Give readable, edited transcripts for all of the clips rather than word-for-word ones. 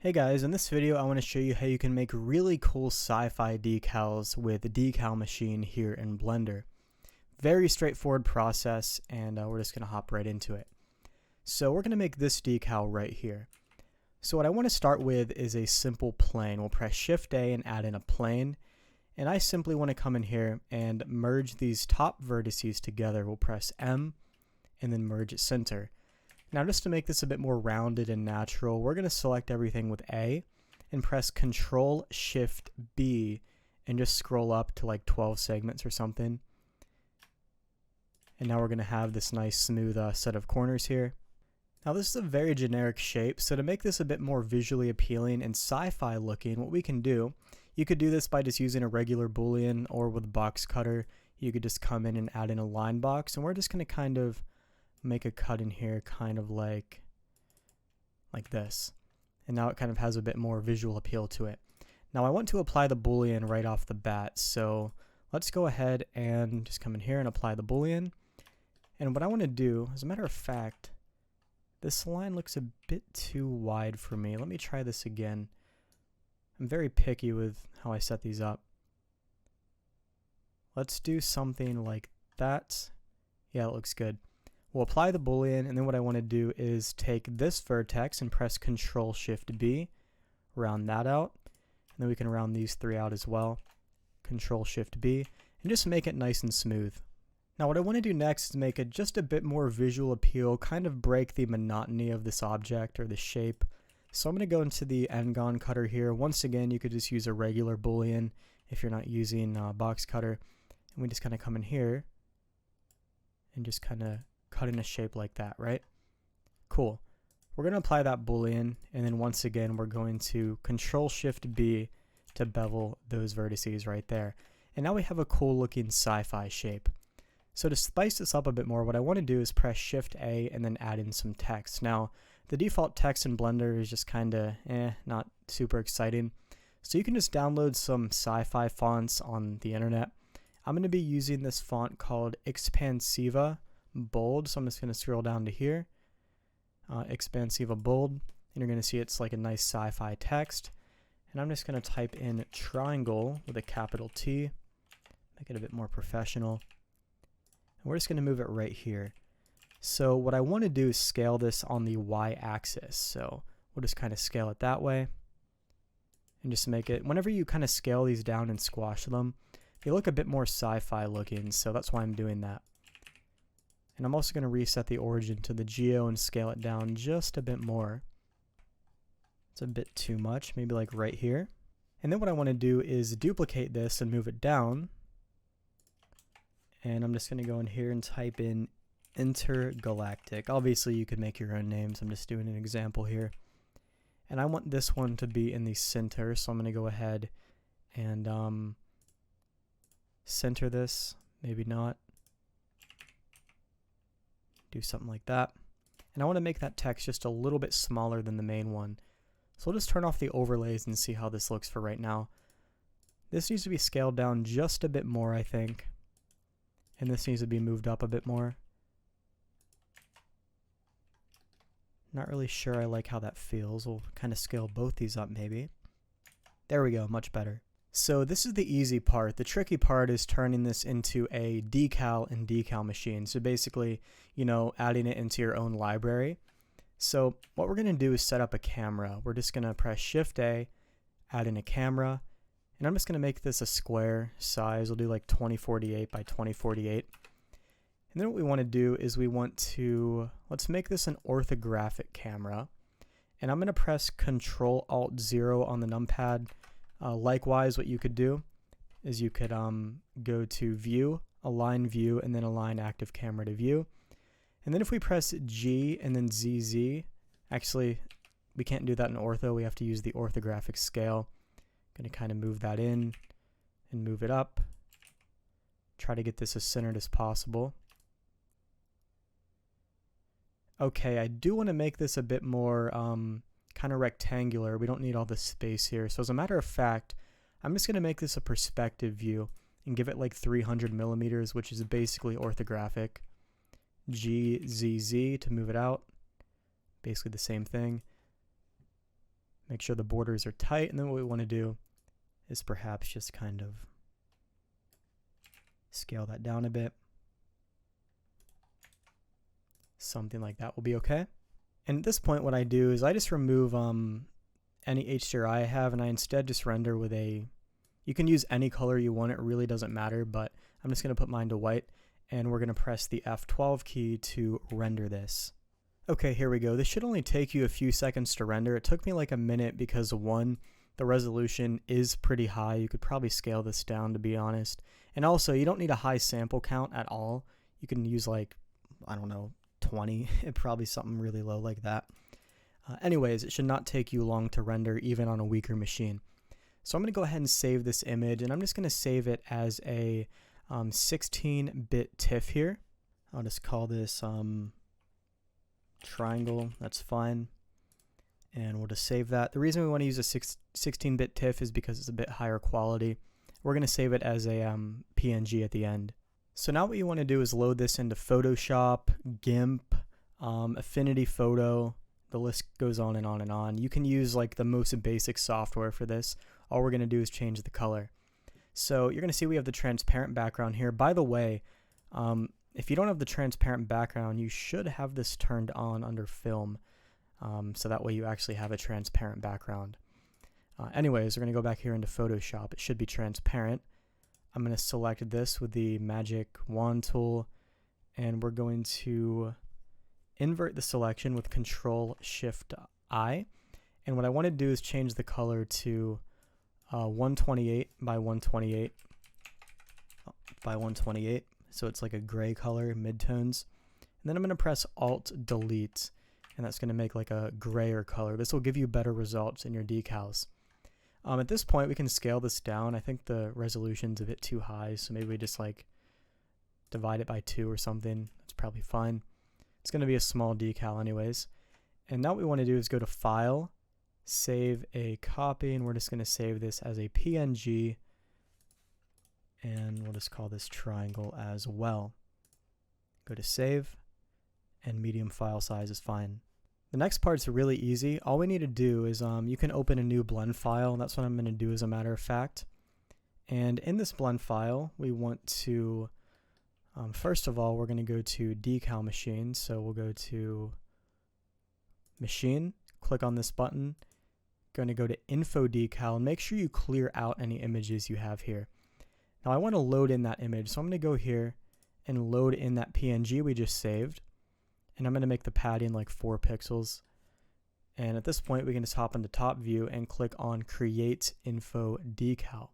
Hey guys, in this video I want to show you how you can make really cool sci-fi decals with the Decal machine here in Blender. Very straightforward process, and we're just going to hop right into it. So we're going to make this decal right here. So what I want to start with is a simple plane. We'll press Shift A and add in a plane, and I simply want to come in here and merge these top vertices together. We'll press M and then merge at center. Now just to make this a bit more rounded and natural, we're going to select everything with A and press Control Shift B and just scroll up to like 12 segments or something. And now we're going to have this nice smooth set of corners here. Now this is a very generic shape, so to make this a bit more visually appealing and sci-fi looking, what we can do, you could do this by just using a regular boolean, or with box cutter you could just come in and add in a line box, and we're just going to kind of make a cut in here kind of like this, and now it kind of has a bit more visual appeal to it. Now I want to apply the boolean right off the bat, so let's go ahead and just come in here and apply the boolean. And what I want to do, as a matter of fact, this line looks a bit too wide for me. Let me try this again. I'm very picky with how I set these up. Let's do something like that. Yeah, it looks good. We'll apply the boolean, and then what I want to do is take this vertex and press Control Shift B, round that out, and then we can round these three out as well. Control Shift B, and just make it nice and smooth. Now what I want to do next is make it just a bit more visual appeal, kind of break the monotony of this object or the shape. So I'm going to go into the N-gon cutter here. Once again, you could just use a regular boolean if you're not using box cutter, and we just kind of come in here and just kind of cut in a shape like that, right? Cool. We're going to apply that boolean, and then once again we're going to Control Shift B to bevel those vertices right there. And now we have a cool looking sci-fi shape. So to spice this up a bit more, what I want to do is press Shift A and then add in some text. Now the default text in Blender is just kind of not super exciting. So you can just download some sci-fi fonts on the internet. I'm going to be using this font called Expansiva Bold, so I'm just going to scroll down to here, Expansiva Bold, and you're going to see it's like a nice sci-fi text. And I'm just going to type in triangle with a capital T, make it a bit more professional. And we're just going to move it right here. So what I want to do is scale this on the y-axis, so we'll just kind of scale it that way, and just make it, whenever you kind of scale these down and squash them, they look a bit more sci-fi looking, so that's why I'm doing that. And I'm also going to reset the origin to the geo and scale it down just a bit more. It's a bit too much, maybe like right here. And then what I want to do is duplicate this and move it down. And I'm just going to go in here and type in Intergalactic. Obviously you could make your own names, I'm just doing an example here. And I want this one to be in the center, so I'm going to go ahead and center this, maybe not. Do something like that. And I want to make that text just a little bit smaller than the main one. So we'll just turn off the overlays and see how this looks for right now. This needs to be scaled down just a bit more, I think. And this needs to be moved up a bit more. Not really sure I like how that feels. We'll kind of scale both these up maybe. There we go, much better. So this is the easy part. The tricky part is turning this into a decal and decal machine. So basically, you know, adding it into your own library. So what we're going to do is set up a camera. We're just going to press Shift A, add in a camera, and I'm just going to make this a square size. We'll do like 2048 by 2048. And then what we want to do is let's make this an orthographic camera. And I'm going to press Control-Alt-0 on the numpad. Likewise, what you could do is you could go to View, Align View, and then Align Active Camera to View. And then if we press G and then ZZ, actually we can't do that in ortho, we have to use the orthographic scale. I'm going to kind of move that in and move it up. Try to get this as centered as possible. Okay, I do want to make this a bit more kind of rectangular. We don't need all this space here. So as a matter of fact, I'm just going to make this a perspective view and give it like 300 millimeters, which is basically orthographic. GZZ to move it out. Basically the same thing. Make sure the borders are tight, and then what we want to do is perhaps just kind of scale that down a bit. Something like that will be okay. And at this point, what I do is I just remove any HDRI I have, and I instead just render with you can use any color you want, it really doesn't matter, but I'm just going to put mine to white, and we're going to press the F12 key to render this. Okay, here we go. This should only take you a few seconds to render. It took me like a minute because, one, the resolution is pretty high. You could probably scale this down, to be honest. And also, you don't need a high sample count at all. You can use like, I don't know, 20, probably something really low like that. Anyways, it should not take you long to render even on a weaker machine. So I'm going to go ahead and save this image, and I'm just going to save it as a 16-bit TIFF here. I'll just call this triangle, that's fine. And we'll just save that. The reason we want to use a 16-bit TIFF is because it's a bit higher quality. We're going to save it as a PNG at the end. So now what you want to do is load this into Photoshop, GIMP, Affinity Photo. The list goes on and on and on. You can use like the most basic software for this. All we're going to do is change the color. So you're going to see we have the transparent background here. By the way, if you don't have the transparent background, you should have this turned on under film. So that way you actually have a transparent background. Anyways, we're going to go back here into Photoshop. It should be transparent. I'm going to select this with the magic wand tool, and we're going to invert the selection with Control-Shift-I. And what I want to do is change the color to 128 by 128 by 128. So it's like a gray color, midtones. And then I'm going to press Alt-Delete, and that's going to make like a grayer color. This will give you better results in your decals. At this point, we can scale this down. I think the resolution's a bit too high, so maybe we just like divide it by 2 or something. That's probably fine. It's going to be a small decal anyways. And now what we want to do is go to File, save a copy, and we're just going to save this as a PNG, and we'll just call this triangle as well. Go to Save, and medium file size is fine. The next part's really easy. All we need to do is you can open a new blend file. That's what I'm going to do as a matter of fact. And in this blend file, we want to, first of all, we're going to go to Decal Machine. So we'll go to Machine, click on this button, going to go to Info Decal, and make sure you clear out any images you have here. Now I want to load in that image, so I'm going to go here and load in that PNG we just saved. And I'm going to make the padding like 4 pixels. And at this point, we can just hop into top view and click on Create Info Decal.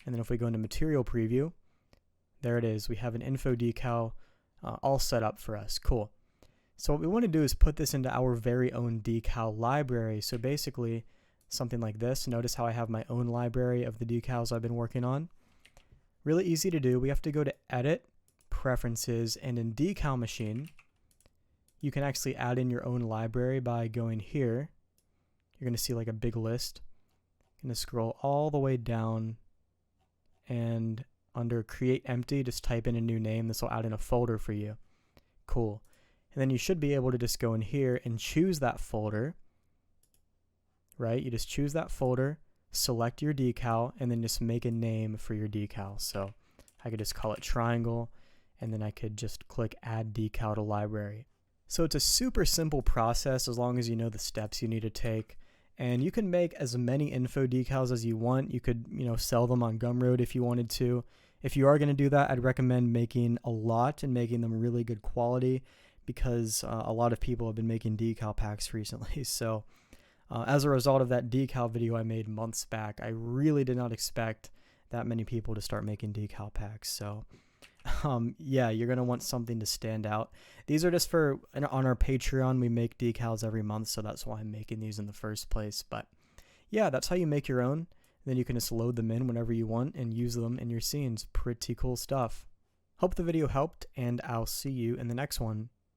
And then if we go into Material Preview, there it is. We have an Info Decal all set up for us. Cool. So what we want to do is put this into our very own decal library. So basically, something like this. Notice how I have my own library of the decals I've been working on. Really easy to do. We have to go to Edit, Preferences, and in Decal Machine, you can actually add in your own library by going here. You're going to see like a big list. You're going to scroll all the way down, and under Create Empty, just type in a new name. This will add in a folder for you. Cool. And then you should be able to just go in here and choose that folder, right? You just choose that folder, select your decal, and then just make a name for your decal. So I could just call it Triangle, and then I could just click Add Decal to Library. So it's a super simple process as long as you know the steps you need to take. And you can make as many info decals as you want. You could, sell them on Gumroad if you wanted to. If you are going to do that, I'd recommend making a lot and making them really good quality, because a lot of people have been making decal packs recently. So as a result of that decal video I made months back, I really did not expect that many people to start making decal packs. So yeah, you're going to want something to stand out. These are just for, on our Patreon, we make decals every month, so that's why I'm making these in the first place. But yeah, that's how you make your own. Then you can just load them in whenever you want and use them in your scenes. Pretty cool stuff. Hope the video helped, and I'll see you in the next one.